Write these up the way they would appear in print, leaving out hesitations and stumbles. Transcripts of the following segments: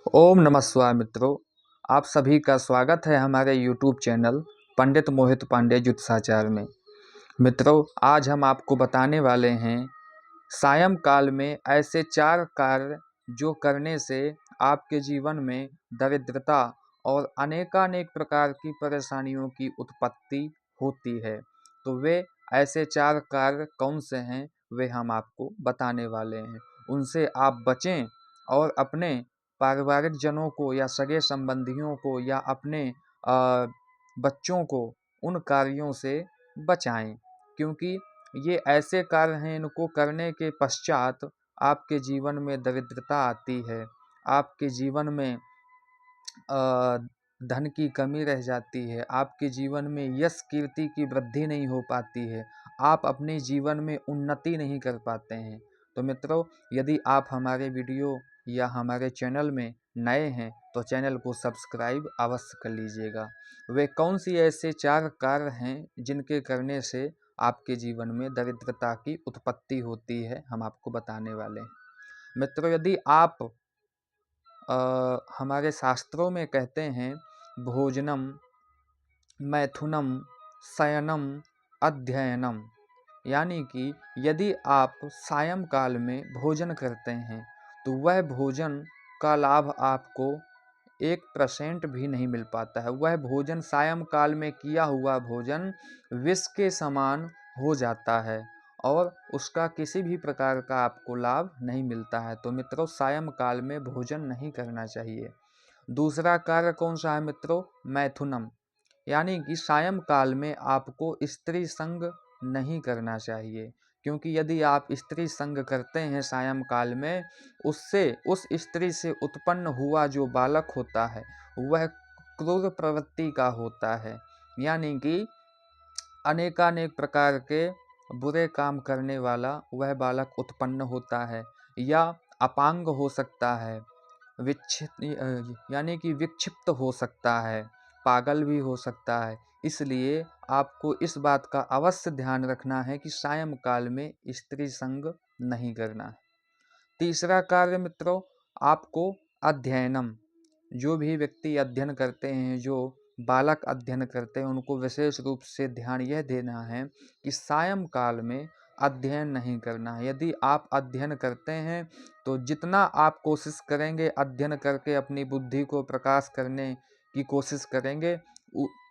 ओम नमः शिवाय मित्रों, आप सभी का स्वागत है हमारे YouTube चैनल पंडित मोहित पांडे ज्योतिषाचार्य में। मित्रों, आज हम आपको बताने वाले हैं सायंकाल में ऐसे 4 कार्य जो करने से आपके जीवन में दरिद्रता और अनेकानेक प्रकार की परेशानियों की उत्पत्ति होती है। तो वे ऐसे 4 कार्य कौन से हैं, वे हम आपको बताने वाले हैं। उनसे आप बचें और अपने पारिवारिक जनों को या सगे संबंधियों को या अपने बच्चों को उन कार्यों से बचाएं, क्योंकि ये ऐसे कार्य हैं, इनको करने के पश्चात आपके जीवन में दरिद्रता आती है, आपके जीवन में धन की कमी रह जाती है, आपके जीवन में यश कीर्ति की वृद्धि नहीं हो पाती है, आप अपने जीवन में उन्नति नहीं कर पाते हैं। तो मित्रों, यदि आप हमारे वीडियो या हमारे चैनल में नए हैं तो चैनल को सब्सक्राइब अवश्य कर लीजिएगा। वे कौन सी ऐसे 4 कार्य हैं जिनके करने से आपके जीवन में दरिद्रता की उत्पत्ति होती है, हम आपको बताने वाले हैं। मित्रों, यदि आप हमारे शास्त्रों में कहते हैं भोजनम, मैथुनम, शयनम, अध्ययनम, यानी कि यदि आप सायंकाल में भोजन करते हैं तो वह भोजन का लाभ आपको 1% भी नहीं मिल पाता है। वह भोजन सायंकाल में किया हुआ भोजन विष के समान हो जाता है और उसका किसी भी प्रकार का आपको लाभ नहीं मिलता है। तो मित्रों, सायंकाल में भोजन नहीं करना चाहिए। दूसरा कार्य कौन सा है मित्रों? मैथुनम, यानी कि सायंकाल में आपको स्त्री संग नहीं करना चाहिए, क्योंकि यदि आप स्त्री संग करते हैं सायंकाल में, उससे उस स्त्री से उत्पन्न हुआ जो बालक होता है वह क्रूर प्रवृत्ति का होता है, यानी कि अनेकानेक प्रकार के बुरे काम करने वाला वह बालक उत्पन्न होता है, या अपांग हो सकता है, यानी कि विक्षिप्त हो सकता है, पागल भी हो सकता है। इसलिए आपको इस बात का अवश्य ध्यान रखना है कि सायंकाल में स्त्री संग नहीं करना है। तीसरा कार्य मित्रों, आपको अध्ययनम, जो भी व्यक्ति अध्ययन करते हैं, जो बालक अध्ययन करते हैं, उनको विशेष रूप से ध्यान यह देना है कि सायंकाल में अध्ययन नहीं करना है। यदि आप अध्ययन करते हैं तो जितना आप कोशिश करेंगे अध्ययन करके अपनी बुद्धि को प्रकाश करने की कोशिश करेंगे,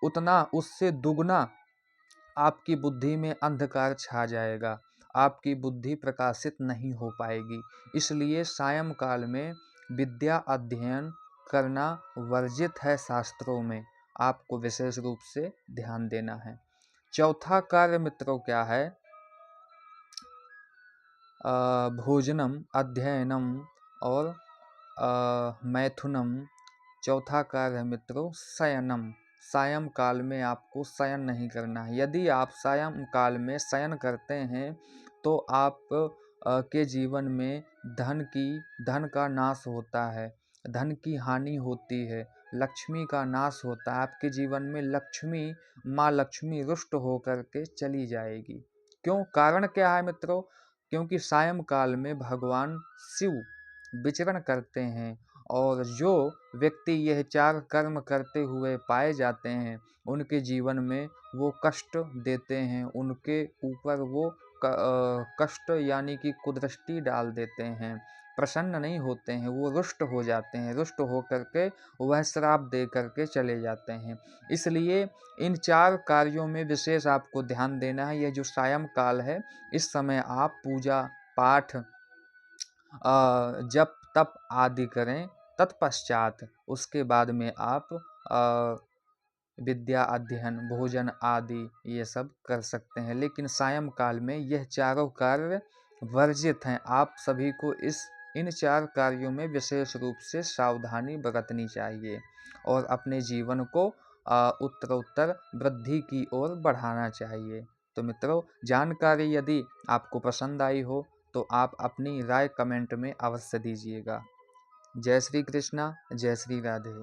उतना उससे दुगना आपकी बुद्धि में अंधकार छा जाएगा, आपकी बुद्धि प्रकाशित नहीं हो पाएगी। इसलिए सायंकाल में विद्या अध्ययन करना वर्जित है शास्त्रों में, आपको विशेष रूप से ध्यान देना है। चौथा कार्य मित्रों क्या है? भोजनम, अध्ययनम और मैथुनम। चौथा कार्य है मित्रों शयनम। सायंकाल में आपको शयन नहीं करना है। यदि आप सायंकाल में शयन करते हैं तो आप के जीवन में धन का नाश होता है, धन की हानि होती है, लक्ष्मी का नाश होता है। आपके जीवन में माँ लक्ष्मी रुष्ट होकर के चली जाएगी। क्यों? कारण क्या है मित्रों? क्योंकि सायंकाल में भगवान शिव विचरण करते हैं और जो व्यक्ति यह 4 कर्म करते हुए पाए जाते हैं उनके जीवन में वो कष्ट देते हैं, उनके ऊपर वो कष्ट यानी कि कुदृष्टि डाल देते हैं, प्रसन्न नहीं होते हैं, वो रुष्ट हो जाते हैं, रुष्ट होकर के वह श्राप दे करके चले जाते हैं। इसलिए इन 4 कार्यों में विशेष आपको ध्यान देना है। यह जो सायंकाल है, इस समय आप पूजा पाठ जप तप आदि करें, तत्पश्चात उसके बाद में आप विद्या अध्ययन, भोजन आदि ये सब कर सकते हैं। लेकिन सायंकाल में यह चारों कार्य वर्जित हैं। आप सभी को इन 4 कार्यों में विशेष रूप से सावधानी बरतनी चाहिए और अपने जीवन को उत्तरोत्तर वृद्धि की ओर बढ़ाना चाहिए। तो मित्रों, जानकारी यदि आपको पसंद आई हो तो आप अपनी राय कमेंट में अवश्य दीजिएगा। जय श्री कृष्णा, जय श्री राधे।